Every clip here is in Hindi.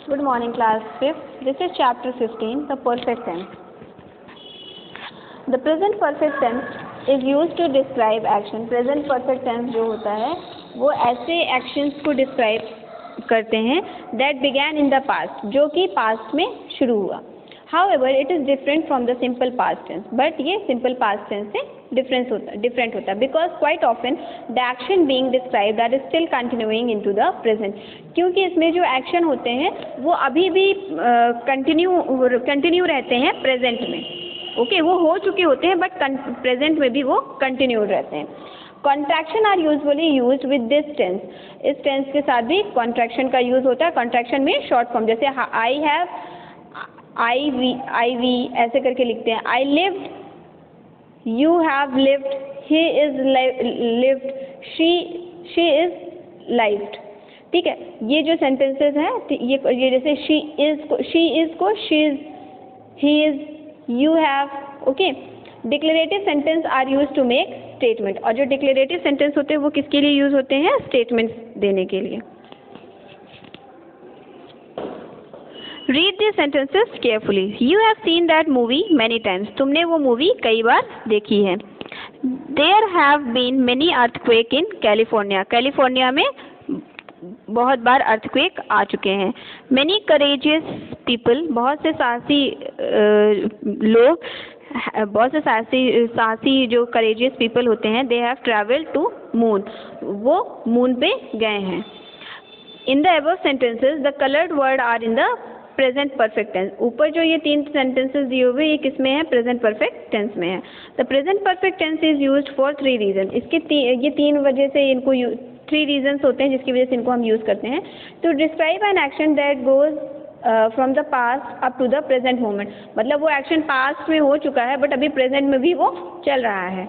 Good morning, class 5th. This is chapter 15, the perfect tense. The present perfect tense is used to describe action. Present perfect tense जो होता है वो ऐसे actions को describe करते हैं that began in the past, जो कि past में शुरू हुआ. However, it is different from the simple past tense. But ये simple past tense से different होता है because quite often the action being described that is still continuing into the present. क्योंकि इसमें जो action होते हैं वो अभी भी continue रहते हैं present में. ओके वो हो चुके होते हैं बट प्रेजेंट में भी वो कंटिन्यूड रहते हैं. Contraction are usually used with this tense. इस टेंस के साथ भी कॉन्ट्रैक्शन का यूज होता है. कॉन्ट्रैक्शन में शॉर्ट फॉर्म जैसे आई हैव, आई वी ऐसे करके लिखते हैं. I lived, you have lived, he is lived, she is lived. ठीक है, ये जो सेंटेंसेस हैं ये जैसे शी इज को she is, he is, you have. okay, declarative sentence are used to make statement. और जो declarative sentence होते हैं वो किसके लिए यूज होते हैं? statements देने के लिए. read these sentences carefully. You have seen that movie many times. तुमने वो मूवी कई बार देखी है. There have been many earthquake in California. California में बहुत बार अर्थक्वेक आ चुके हैं. Many courageous people, बहुत से साहसी लोग, बहुत से साहसी जो courageous people होते हैं, they have traveled to moon. वो moon पे गए हैं. In the above sentences, the colored word are in the present perfect tense. ऊपर जो ये 3 sentences दिए हुए ये किस में है? present perfect tense में है. The present perfect tense is used for 3 reasons. इसके ये 3 वजह से इनको 3 reasons होते हैं जिसकी वजह से इनको हम यूज़ करते हैं. To describe an action that goes from the past up to the present moment. मतलब वो action past में हो चुका है बट अभी present में भी वो चल रहा है.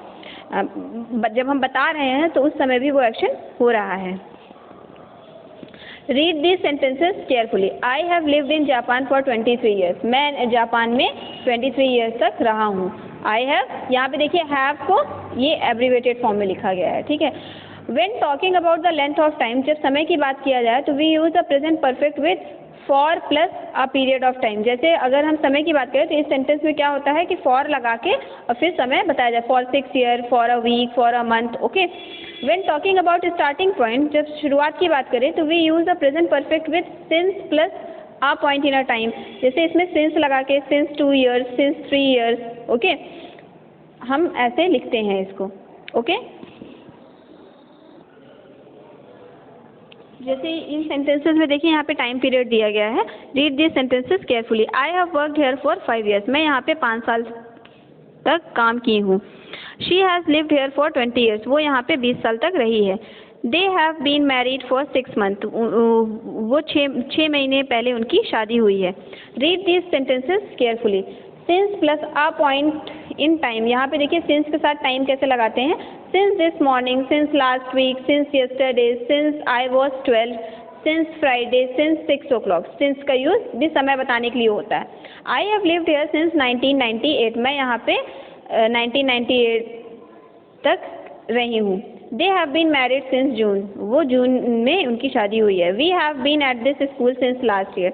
जब हम बता रहे हैं तो उस समय भी वो action हो रहा है. Read these sentences carefully. I have lived in Japan for 23 years. मैं जापान में 23 years तक रहा हूँ. I have, यहाँ पे देखिए have को ये abbreviated form में लिखा गया है. ठीक है. When talking about the length of time, जब समय की बात किया जाए तो we use the present perfect with for plus a period of time. जैसे अगर हम समय की बात करें तो इस सेंटेंस में क्या होता है कि for लगा के और फिर समय बताया जाए. for 6 years, for a week, for a month. okay. When talking about starting point, जब शुरुआत की बात करें तो we use the present perfect with since plus a point in a time. जैसे इसमें since लगा के since 2 years, since 3 years. okay. हम ऐसे लिखते हैं इसको. okay. जैसे इन सेंटेंसेस में देखिए यहाँ पे टाइम पीरियड दिया गया है. Read this sentences carefully. I have worked here for 5 years. मैं यहाँ पे 5 साल तक काम की हूँ. She has lived here for 20 years. वो यहाँ पे 20 साल तक रही है. They have been married for 6 months. वो 6 महीने पहले उनकी शादी हुई है. Read this sentences carefully. Since plus a point in time. यहाँ पे देखिए सिंस के साथ टाइम कैसे लगाते हैं. Since this morning, since last week, since yesterday, since I was 12, since Friday, since 6 o'clock. Since का यूज भी समय बताने के लिए होता है. I have lived here since 1998. मैं यहाँ पे 1998 तक रही हूँ. They have been married since June. वो जून में उनकी शादी हुई है. We have been at this school since last year.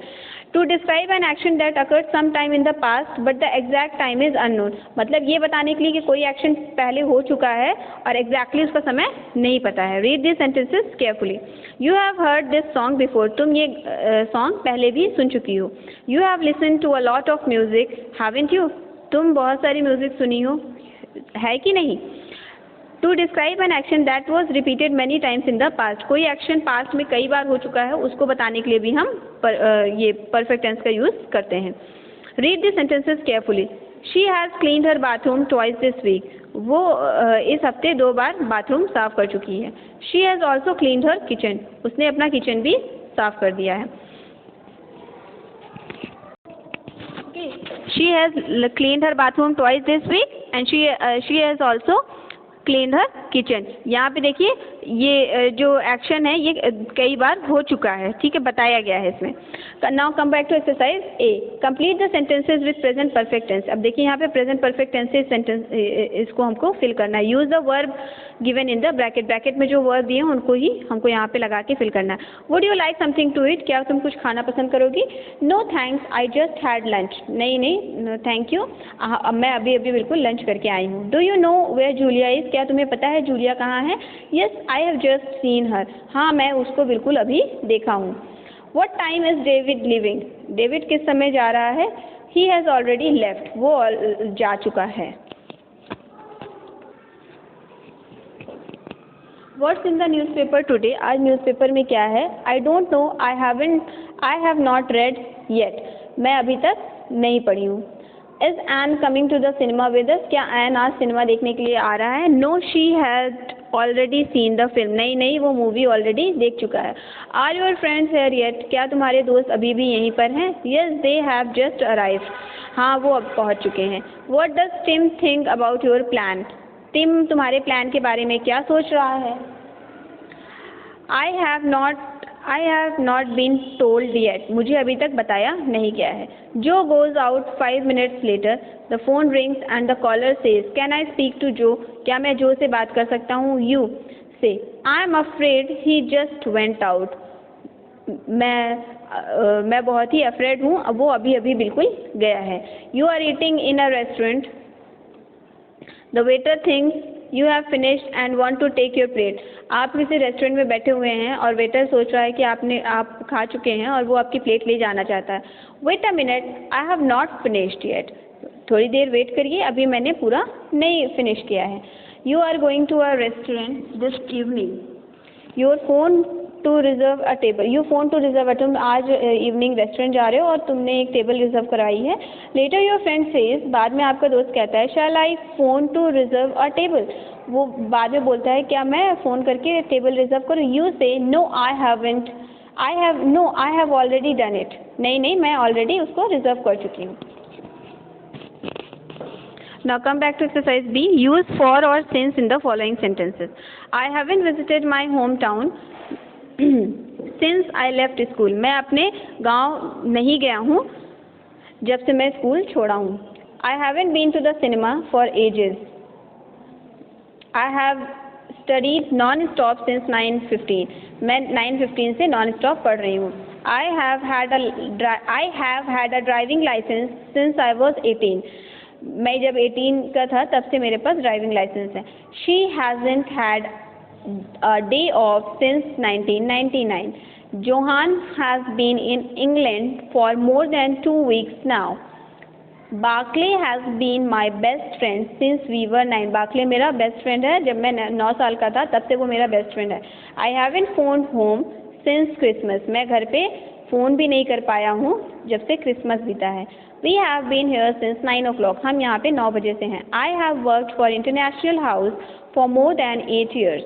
To describe an action that occurred some time in the past but the exact time is unknown. मतलब ये बताने के लिए कि कोई एक्शन पहले हो चुका है और एग्जैक्टली उसका समय नहीं पता है. Read this sentences carefully. You have heard this song before. तुम ये सॉन्ग पहले भी सुन चुकी हो. You have listen to a lot of music, haven't you. तुम बहुत सारी म्यूजिक सुनी हो, है कि नहीं. To describe an action that was repeated many times in the past. कोई एक्शन पास्ट में कई बार हो चुका है उसको बताने के लिए भी हम ये परफेक्ट टेंस का यूज़ करते हैं. Read this sentences carefully. She has cleaned her bathroom twice this week. वो इस हफ्ते 2 बार बाथरूम साफ कर चुकी है. She has also cleaned her kitchen. उसने अपना किचन भी साफ कर दिया है. She has cleaned her bathroom twice this week and she has also clean her kitchen. यहाँ पे देखिए ये जो एक्शन है ये कई बार हो चुका है, ठीक है, बताया गया है इसमें। Now come back to exercise A, complete the sentences with present perfect tense. अब देखिए यहाँ पे प्रेजेंट परफेक्ट टेंस से सेंटेंस इसको हमको फिल करना है। Use the verb given in the bracket, bracket में जो वर्ब दिए हैं उनको ही हमको यहाँ पे लगा के फिल करना है। Would you like something to eat, क्या तुम कुछ खाना पसंद करोगी? No thanks, I just had lunch, नहीं नहीं थैंक यू, मैं अभी अभी बिल्कुल लंच करके आई हूँ। Do you know where Julia is, क्या तुम्हें पता है जूलिया कहाँ है? Yes I have just seen her, हाँ मैं उसको बिल्कुल अभी देखा हूँ। What time is David leaving? David किस समय जा रहा है? He has already left, वो जा चुका है। What's in the newspaper today? आज न्यूज़पेपर में क्या है? I don't know, I have not read yet, मैं अभी तक नहीं पढ़ी हूँ। Is Anne coming to the cinema with us? क्या एन आज सिनेमा देखने के लिए आ रहा है? No, she had already seen the film, नहीं नहीं वो मूवी ऑलरेडी देख चुका है। Are your friends here yet? क्या तुम्हारे दोस्त अभी भी यहीं पर हैं? Yes, they have just arrived, हाँ वो अब पहुँच चुके हैं। What does Tim think about your plan? Tim तुम्हारे प्लान के बारे में क्या सोच रहा है? I have not been told yet, मुझे अभी तक बताया नहीं गया है। Joe goes out 5 minutes later, the phone rings and the caller says, Can I speak to Joe? क्या मैं जो से बात कर सकता हूँ? You say, I'm afraid he just went out, मैं बहुत ही अफ्रेड हूँ, अब वो अभी अभी बिल्कुल गया है। You are eating in a restaurant, the waiter thinks you have finished and want to take your plate, आप किसी रेस्टोरेंट में बैठे हुए हैं और वेटर सोच रहा है कि आप खा चुके हैं और वो आपकी प्लेट ले जाना चाहता है। Wait a minute, I have not finished yet, थोड़ी देर वेट करिए, अभी मैंने पूरा नहीं फिनिश किया है। You are going to a restaurant this evening, your phone to reserve a table, you phone to reserve, तुम आज इवनिंग रेस्टोरेंट जा रहे हो और तुमने एक टेबल रिजर्व कराई है। लेटर योर फ्रेंड सेज, बाद में आपका दोस्त कहता है, shall I phone to reserve a table, वो बाद में बोलता है क्या मैं फ़ोन करके टेबल रिजर्व करूँ? You say, no I have already done it, नहीं नहीं मैं ऑलरेडी उसको रिजर्व कर चुकी हूँ। Now come back to exercise B. Use for or since in the following sentences. I haven't visited my hometown since I left school. मैं अपने गांव नहीं गया हूँ जब से मैं स्कूल छोड़ा हूँ। I haven't been to the cinema for ages. I have studied non-stop since 9:15. मैं 9:15 से non-stop पढ़ रही हूँ। I have had a driving license since I was 18. मैं जब 18 का था तब से मेरे पास ड्राइविंग लाइसेंस है। She hasn't had a day off since 1999. Johan has been in England for more than 2 weeks now. Barclay has been my best friend since we were 9. Barclay मेरा बेस्ट फ्रेंड है, जब मैं 9 साल का था तब से वो मेरा बेस्ट फ्रेंड है। I haven't phoned home since Christmas. मैं घर पे फ़ोन भी नहीं कर पाया हूँ जब से क्रिसमस बीता है। We have been here since 9 o'clock. हम यहाँ पे 9 बजे से हैं। I have worked for International House for more than 8 years.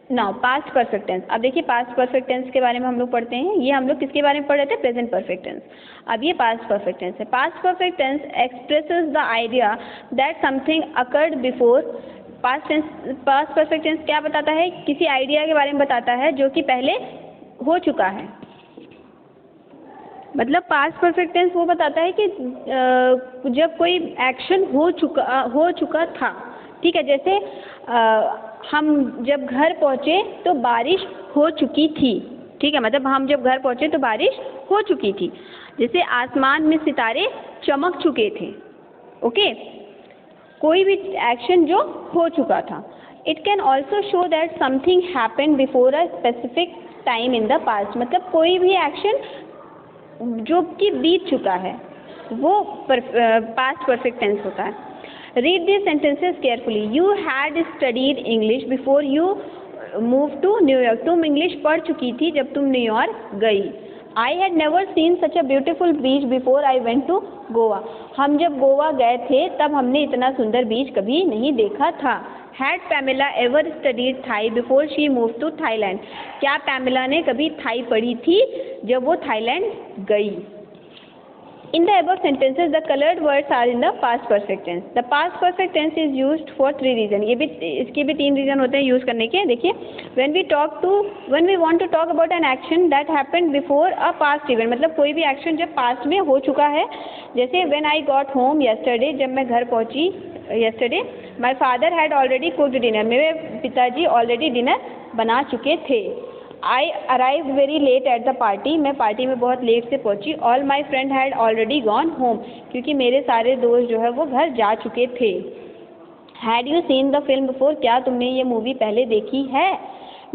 Now past perfect tense. अब देखिए past perfect tense के बारे में हम लोग पढ़ते हैं। ये हम लोग किसके बारे में पढ़ रहे थे? Present perfect tense. अब ये past perfect tense है। Past perfect tense expresses the idea that something occurred before. past perfect tense क्या बताता है? किसी आइडिया के बारे में बताता है जो कि पहले हो चुका है। मतलब पास्ट परफेक्ट टेंस वो बताता है कि जब कोई एक्शन हो चुका था, ठीक है। जैसे हम जब घर पहुँचे तो बारिश हो चुकी थी, ठीक है। मतलब हम जब घर पहुँचे तो बारिश हो चुकी थी। जैसे आसमान में सितारे चमक चुके थे, ओके। कोई भी एक्शन जो हो चुका था। It can also show that something happened before a specific time in the past. मतलब कोई भी एक्शन जो कि बीत चुका है वो पास्ट परफेक्ट टेंस होता है। Read this sentences carefully. You had studied English before you move to New York. तुम इंग्लिश पढ़ चुकी थी जब तुम न्यूयॉर्क गई। I had never seen such a beautiful beach before I went to Goa. हम जब गोवा गए थे तब हमने इतना सुंदर बीच कभी नहीं देखा था। Had Pamela ever studied Thai before she move to Thailand. क्या पैमेला ने कभी थाई पढ़ी थी जब वो थाईलैंड गई? In the above sentences, the colored words are in the past perfect tense. The past perfect tense is used for 3 reasons. ये भी इसके भी 3 रीज़न होते हैं यूज़ करने के. देखिए, when we want to talk about an action that happened before a past event, मतलब कोई भी एक्शन जब पास्ट में हो चुका है. जैसे when I got home yesterday, जब मैं घर पहुंची yesterday, my father had already cooked dinner. मेरे पिताजी ऑलरेडी डिनर बना चुके थे. I arrived very late at the party. मैं पार्टी में बहुत लेट से पहुंची. All my friend had already gone home. क्योंकि मेरे सारे दोस्त जो है वो घर जा चुके थे. Had you seen the film before? क्या तुमने ये मूवी पहले देखी है?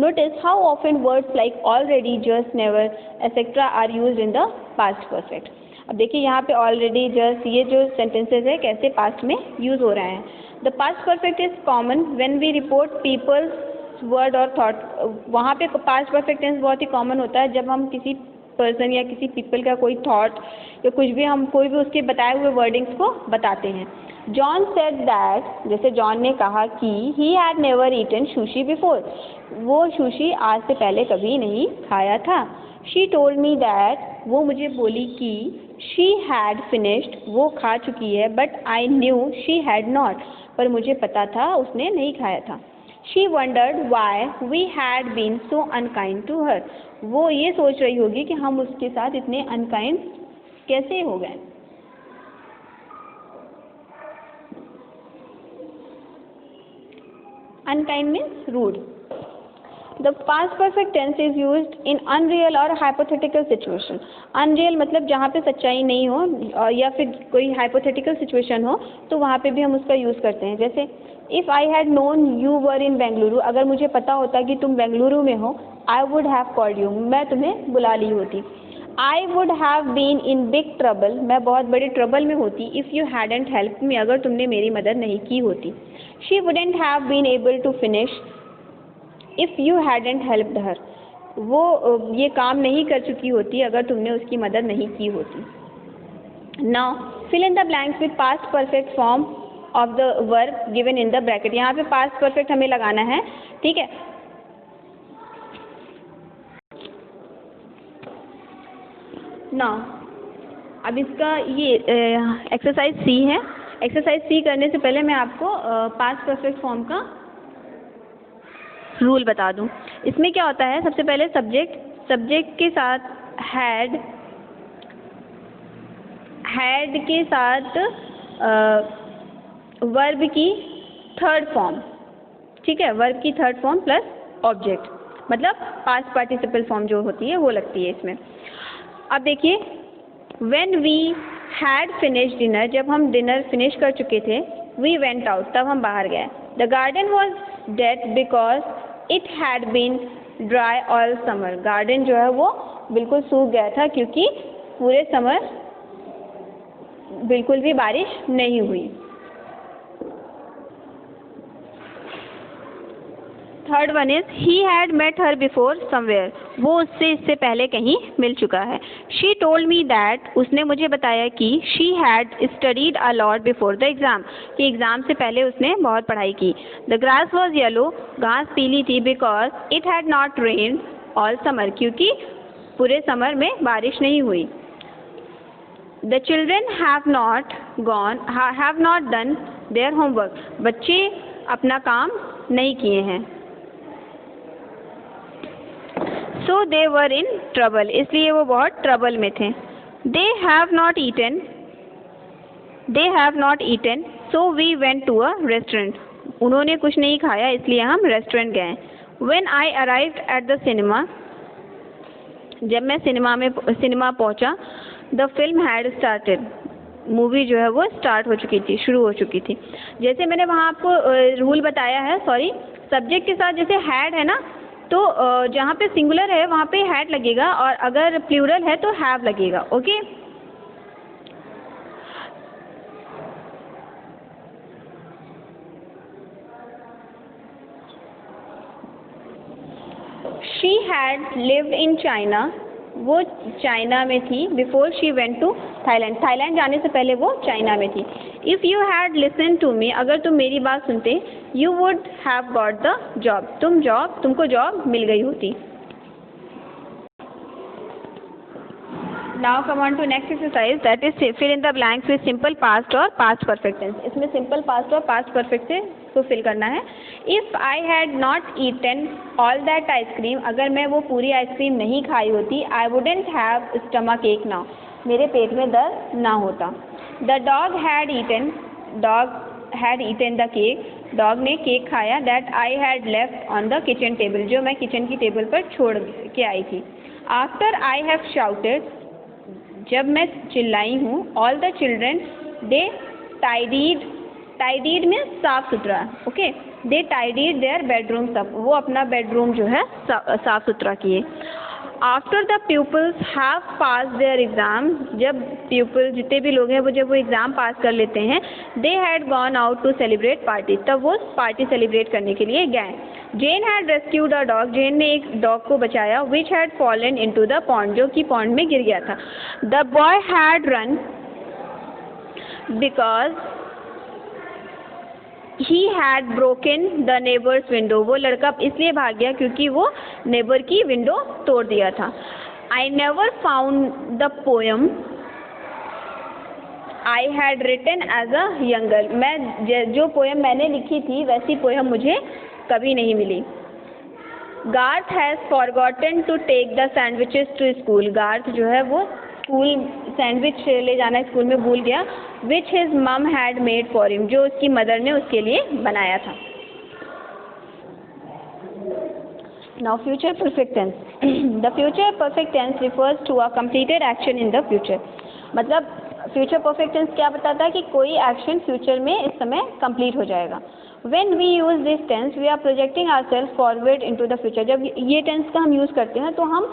Notice how often words like already, just, never, etc. are used in the past perfect. अब देखिए यहाँ पे already, just ये जो sentences है कैसे past में use हो रहे हैं. The past perfect is common when we report people word और थॉट. वहाँ पे पास्ट परफेक्ट टेंस बहुत ही कॉमन होता है जब हम किसी पर्सन या किसी पीपल का कोई थॉट या कुछ भी हम कोई भी उसके बताए हुए वर्डिंग्स को बताते हैं. जॉन सेड दैट, जैसे जॉन ने कहा कि he had never eaten sushi before, वो सुशी आज से पहले कभी नहीं खाया था. शी टोल्ड मी दैट, वो मुझे बोली कि शी हैड फिनिश्ड, वो खा चुकी है. But I knew she had not, पर मुझे पता था उसने नहीं खाया था. She wondered why we had been so unkind to her. वो ये सोच रही होगी कि हम उसके साथ इतने अनकाइंड कैसे हो गए. Unkind means rude. The past perfect tense is used in unreal or hypothetical situation. Unreal मतलब जहाँ पे सच्चाई नहीं हो या फिर कोई hypothetical situation हो तो वहाँ पे भी हम उसका यूज़ करते हैं. जैसे If I had known you were in Bengaluru, अगर मुझे पता होता कि तुम बेंगलुरु में हो, I would have called you, मैं तुम्हें बुला ली होती. I would have been in big trouble, मैं बहुत बड़ी ट्रबल में होती. If you hadn't helped me, अगर तुमने मेरी मदद नहीं की होती. She wouldn't have been able to finish if you hadn't helped her. वो ये काम नहीं कर चुकी होती अगर तुमने उसकी मदद नहीं की होती. Now fill in the blanks with past perfect form of the verb given in the bracket. यहाँ पे past perfect हमें लगाना है. ठीक है. Now अब इसका ये एक्सरसाइज सी है. एक्सरसाइज सी करने से पहले मैं आपको पास्ट परफेक्ट फॉर्म का रूल बता दूं. इसमें क्या होता है, सबसे पहले सब्जेक्ट के साथ हैड के साथ वर्ब की थर्ड फॉर्म. ठीक है, वर्ब की थर्ड फॉर्म प्लस ऑब्जेक्ट, मतलब पास्ट पार्टिसिपल फॉर्म जो होती है वो लगती है इसमें. अब देखिए, when we had finish dinner, जब हम डिनर फिनिश कर चुके थे. वी वेंट आउट, तब हम बाहर गए. The garden was dead because it had been dry all summer. Garden जो है वो बिल्कुल सूख गया था क्योंकि पूरे समर बिल्कुल भी बारिश नहीं हुई. Third one is he had met her before somewhere, वो उससे इससे पहले कहीं मिल चुका है. शी टोल्ड मी दैट, उसने मुझे बताया कि she had studied a lot before the exam, कि एग्ज़ाम से पहले उसने बहुत पढ़ाई की. द ग्रास वॉज येलो, घास पीली थी. Because it had not rained all summer, क्योंकि पूरे समर में बारिश नहीं हुई. The children have not done their homework, बच्चे अपना काम नहीं किए हैं. सो दे वर इन ट्रबल, इसलिए वो बहुत ट्रबल में थे. They have not eaten so we went to a restaurant, उन्होंने कुछ नहीं खाया इसलिए हम रेस्टोरेंट गए. When I arrived at the cinema, जब मैं सिनेमा पहुंचा. The film had started, movie जो है वो स्टार्ट हो चुकी थी, शुरू हो चुकी थी. जैसे मैंने वहाँ आपको रूल बताया है, सब्जेक्ट के साथ जैसे हैड है ना, तो जहाँ पे सिंगुलर है वहाँ पे हैड लगेगा और अगर प्लूरल है तो हैव लगेगा. Okay. She had lived in China, वो चाइना में थी. Before she went to Thailand, Thailand जाने से पहले वो चाइना में थी. If you had listen to me, अगर तुम मेरी बात सुनते. You would have got the job, तुमको जॉब मिल गई होती. Now come on to next exercise, that is fill in the blanks with simple past और पास्ट परफेक्ट टेंस। इसमें सिंपल पास्ट और पास्ट परफेक्ट से को फिल करना है। If I had not eaten all that ice cream, अगर मैं वो पूरी आइसक्रीम नहीं खाई होती, I wouldn't have stomach ache now, मेरे पेट में दर्द ना होता। The dog had eaten the cake, dog ने केक खाया। That I had left on the kitchen table, जो मैं किचन की टेबल पर छोड़ के आई थी। आफ्टर आई हैव शाउटेड, जब मैं चिल्लाई हूँ। All the children they tidied में साफ सुथरा, okay, they tidied their bedroom up, वो अपना बेडरूम जो है साफ सुथरा किए। After the pupils have pass their exam, जब प्यूपल जितने भी लोग हैं वो जब वो एग्ज़ाम पास कर लेते हैं, they had gone out to celebrate party, तब वो पार्टी सेलिब्रेट करने के लिए गए। Jane had rescued a dog, Jane ने एक डॉग को बचाया। Which had fallen into the pond, जो कि पॉन्ड में गिर गया था। The boy had run because he had broken the neighbour's window, वो लड़का इसलिए भाग गया क्योंकि वो नेबर की विंडो तोड़ दिया था। I never found the poem I had written as a young girl, मैं जो पोएम मैंने लिखी थी वैसी पोएम मुझे कभी नहीं मिली। Garth has forgotten to take the sandwiches to school, Garth जो है वो स्कूल सैंडविच ले जाना स्कूल में भूल गया। Which his mum had made for him, जो उसकी मदर ने उसके लिए बनाया था। Now future perfect tense, the future perfect tense refers to a completed action in the future, मतलब फ्यूचर परफेक्ट टेंस क्या बताता है कि कोई एक्शन फ्यूचर में इस समय कंप्लीट हो जाएगा। When we use this tense, we are projecting ourselves forward into the future, जब ये टेंस का हम यूज़ करते हैं तो हम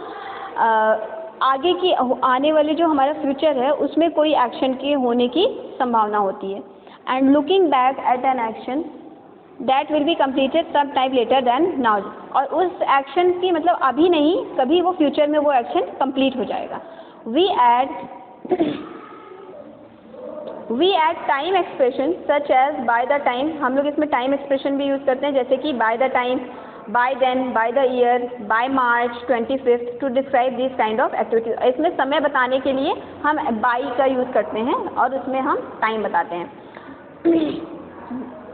आगे की आने वाले जो हमारा फ्यूचर है उसमें कोई एक्शन के होने की संभावना होती है। And looking back at an action that will be completed some time later than now, और उस एक्शन की मतलब अभी नहीं, कभी वो फ्यूचर में वो एक्शन कंप्लीट हो जाएगा। We add time expression such as by the time, हम लोग इसमें टाइम एक्सप्रेशन भी यूज़ करते हैं, जैसे कि by the time, by then, by the year, by March 25th to describe this kind of activities. इसमें समय बताने के लिए हम बाय का यूज़ करते हैं और उसमें हम टाइम बताते हैं।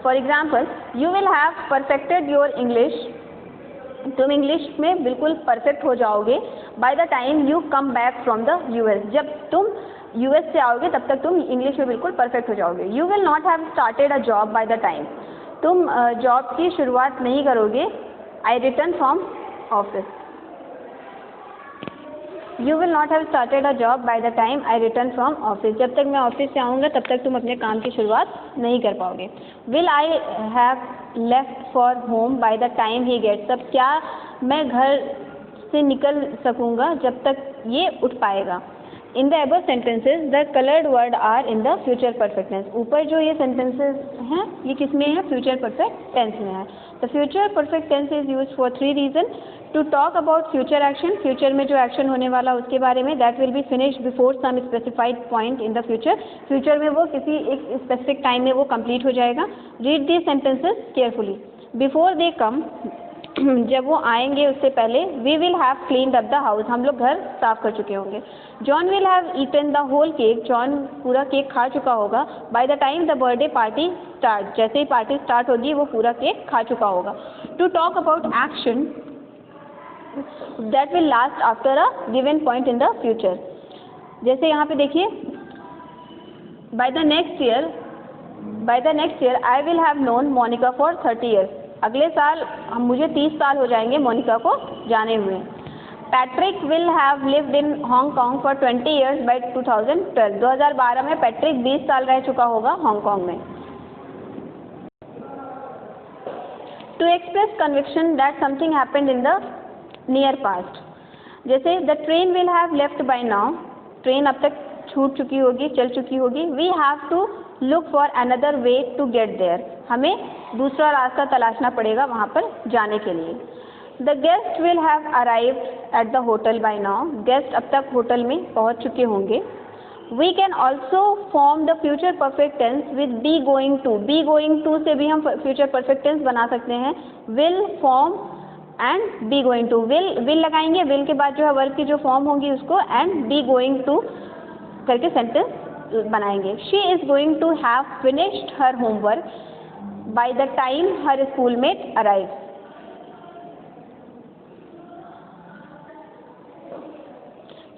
For example, you will have perfected your English, तुम इंग्लिश में बिल्कुल परफेक्ट हो जाओगे। Bye the time you come back from the US, जब तुम US से आओगे तब तक तुम इंग्लिश में बिल्कुल परफेक्ट हो जाओगे। You will not have started a job by the time, तुम जॉब की शुरुआत नहीं करोगे। I return from office, you will not have started a job by the time I return from office, जब तक मैं ऑफिस से आऊँगा तब तक तुम अपने काम की शुरुआत नहीं कर पाओगे। Will I have left for home by the time he gets up, क्या मैं घर से निकल सकूँगा जब तक ये उठ पाएगा। In the above sentences the coloured word are in the future perfect tense, ऊपर जो ये सेंटेंसेज हैं ये किस में है, फ्यूचर परफेक्ट टेंस में है। The future perfect tense is use for 3 reason, to talk about future action, future में जो एक्शन होने वाला उसके बारे में, that will be finished before some specified point in the future, future में वो किसी एक स्पेसिफिक टाइम में वो कंप्लीट हो जाएगा। Read the sentences carefully, before they come, जब वो आएंगे उससे पहले। We will have cleaned up the house, हम लोग घर साफ कर चुके होंगे। John will have eaten the whole cake, John पूरा केक खा चुका होगा। By the time the birthday party start, जैसे ही पार्टी स्टार्ट होगी वो पूरा केक खा चुका होगा। To talk about action that will last after a given point in the future, जैसे यहाँ पे देखिए, by the next year I will have known Monica for 30 years, अगले साल मुझे 30 साल हो जाएंगे मोनिका को जाने हुए। Patrick will have lived in Hong Kong for 20 years by 2012, 2012 में पैट्रिक 20 साल रह चुका होगा हांगकांग में। To express conviction that something happened in the near past, जैसे the train will have left by now, train अब तक छूट चुकी होगी, चल चुकी होगी। We have to look for another way to get there, हमें दूसरा रास्ता तलाशना पड़ेगा वहाँ पर जाने के लिए। The guest will have arrived at the hotel by now, guest अब तक होटल में पहुँच चुके होंगे। We can also form the future perfect tense with be going to, be going to से भी हम फ्यूचर परफेक्ट टेंस बना सकते हैं। Will form and be going to, will लगाएंगे, विल के बाद जो है वर्ब की जो फॉर्म होगी उसको एंड बी गोइंग टू करके सेंटेंस बनाएंगे। She is going to have finished her homework by the time her schoolmate arrive.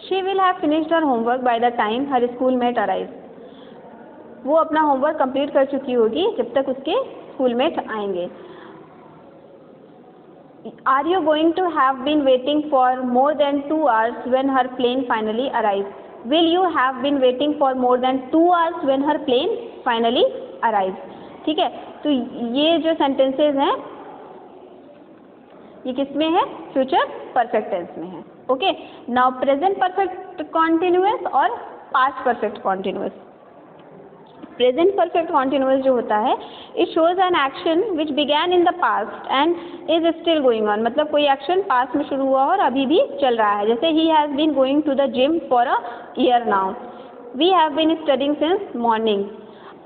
She will have finished her homework by the time her schoolmate arrive. वो अपना होमवर्क कंप्लीट कर चुकी होगी जब तक उसके स्कूलमेट आएंगे। Are you going to have been waiting for more than 2 hours when her plane finally arrives? Will you have been waiting for more than 2 hours when her plane finally arrives? ठीक है, तो ये जो सेंटेंसेस हैं ये किस में है? फ्यूचर परफेक्ट टेंस में है। Okay, now present perfect continuous और past perfect continuous. Present perfect continuous जो होता है, it shows an action which began in the past and is still going on, मतलब कोई एक्शन पास्ट में शुरू हुआ और अभी भी चल रहा है। जैसे he has been going to the gym for a year now, we have been studying since morning.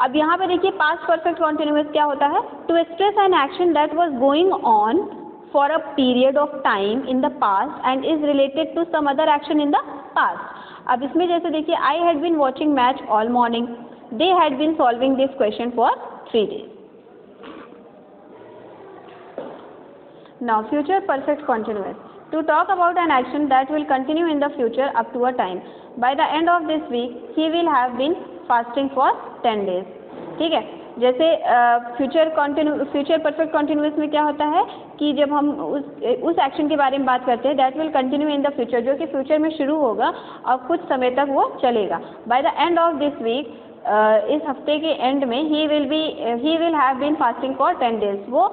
अब यहाँ पे देखिए पास्ट परफेक्ट कॉन्टिन्यूअस क्या होता है? To express an action that was going on for a period of time in the past and is related to some other action in the past. अब इसमें जैसे देखिए I had been watching match all morning, they had been solving this question for 3 days. Now future perfect continuous, to talk about an action that will continue in the future up to a time. By the end of this week he will have been fasting for 10 days. ठीक है, जैसे फ्यूचर परफेक्ट कॉन्टिन्यूअस में क्या होता है कि जब हम उस एक्शन के बारे में बात करते हैं that will continue in the future, जो कि फ्यूचर में शुरू होगा और कुछ समय तक वो चलेगा। By the end of this week, इस हफ्ते के एंड में he will have been fasting for 10 days, वो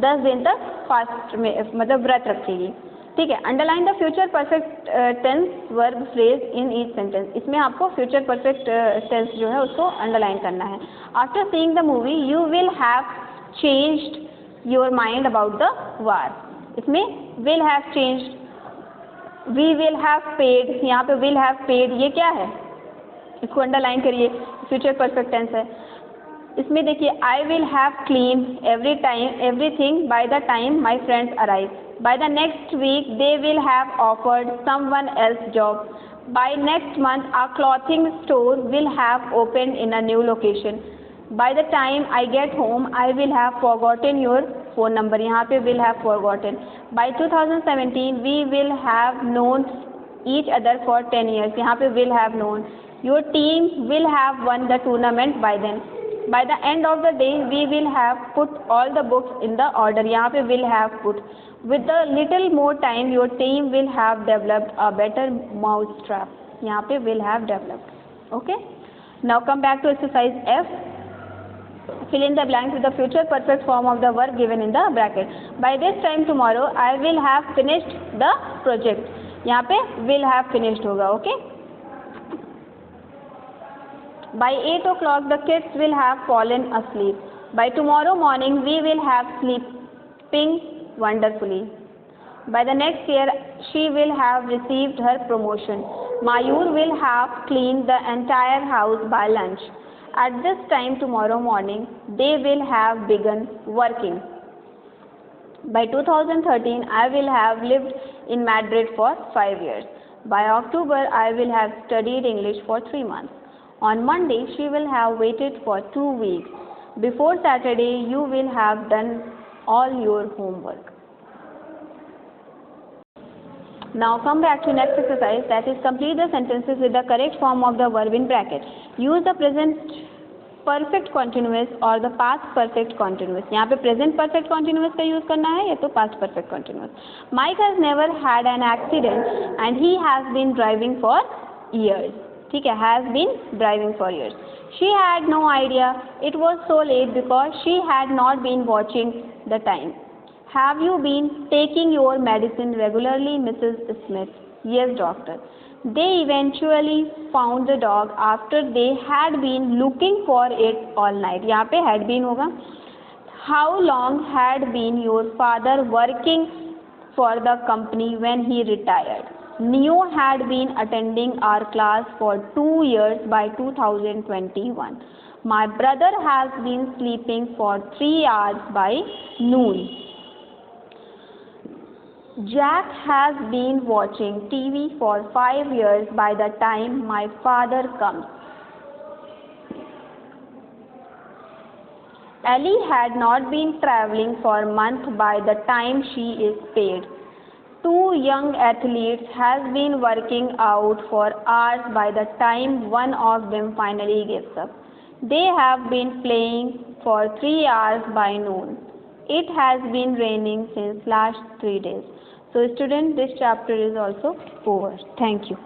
10 दिन तक फास्ट में मतलब व्रत रखेगी। ठीक है, underline the future perfect tense verb phrase in each sentence. इसमें आपको फ्यूचर परफेक्ट टेंस जो है उसको अंडरलाइन करना है। After seeing the movie you will have changed your mind about the war. इसमें will have changed, we will have paid, यहाँ पे विल हैव पेड ये क्या है? इसको अंडरलाइन करिए, फ्यूचर परफेक्ट टेंस है। इसमें देखिए I will have clean everything by the time my friends arrive. By the next week they will have offered someone else job. By next month a clothing store will have opened in a new location. By the time I get home I will have forgotten your phone number, यहाँ पे will have forgotten. By 2017 we will have known each other for 10 years, यहाँ पे will have known. Your team will have won the tournament by then. By the end of the day, we will have put all the books in the order. यहाँ पे will have put. With a little more time, your team will have developed a better mousetrap. यहाँ पे will have developed. Okay? Now come back to exercise F. Fill in the blanks with the future perfect form of the verb given in the bracket. By this time tomorrow, I will have finished the project. यहाँ पे will have finished होगा. Okay? By 8 o'clock the kids will have fallen asleep. By tomorrow morning we will have sleeping wonderfully. By the next year she will have received her promotion. Mayur will have cleaned the entire house by lunch. At this time tomorrow morning they will have begun working. By 2013 I will have lived in Madrid for 5 years. By October I will have studied English for 3 months. On Monday she will have waited for 2 weeks. Before Saturday you will have done all your homework. Now come back to next exercise, that is complete the sentences with the correct form of the verb in bracket. Use the present perfect continuous or the past perfect continuous. यहाँ पे present perfect continuous का use करना है या तो past perfect continuous. Mike has never had an accident and he has been driving for years. ठीक है, has been driving for years. She had no idea it was so late because she had not been watching the time. Have you been taking your medicine regularly, Mrs. Smith? Yes, doctor. They eventually found the dog after they had been looking for it all night. यहाँ पे had been होगा. How long had been your father working for the company when he retired? Neo had been attending our class for 2 years by 2021. My brother has been sleeping for 3 hours by noon. Jack has been watching TV for 5 years by the time my father comes. Ellie had not been traveling for a month by the time she is paid. Two young athletes has been working out for hours by the time one of them finally gives up. They have been playing for 3 hours by noon. It has been raining since last 3 days. So students, this chapter is also over. Thank you.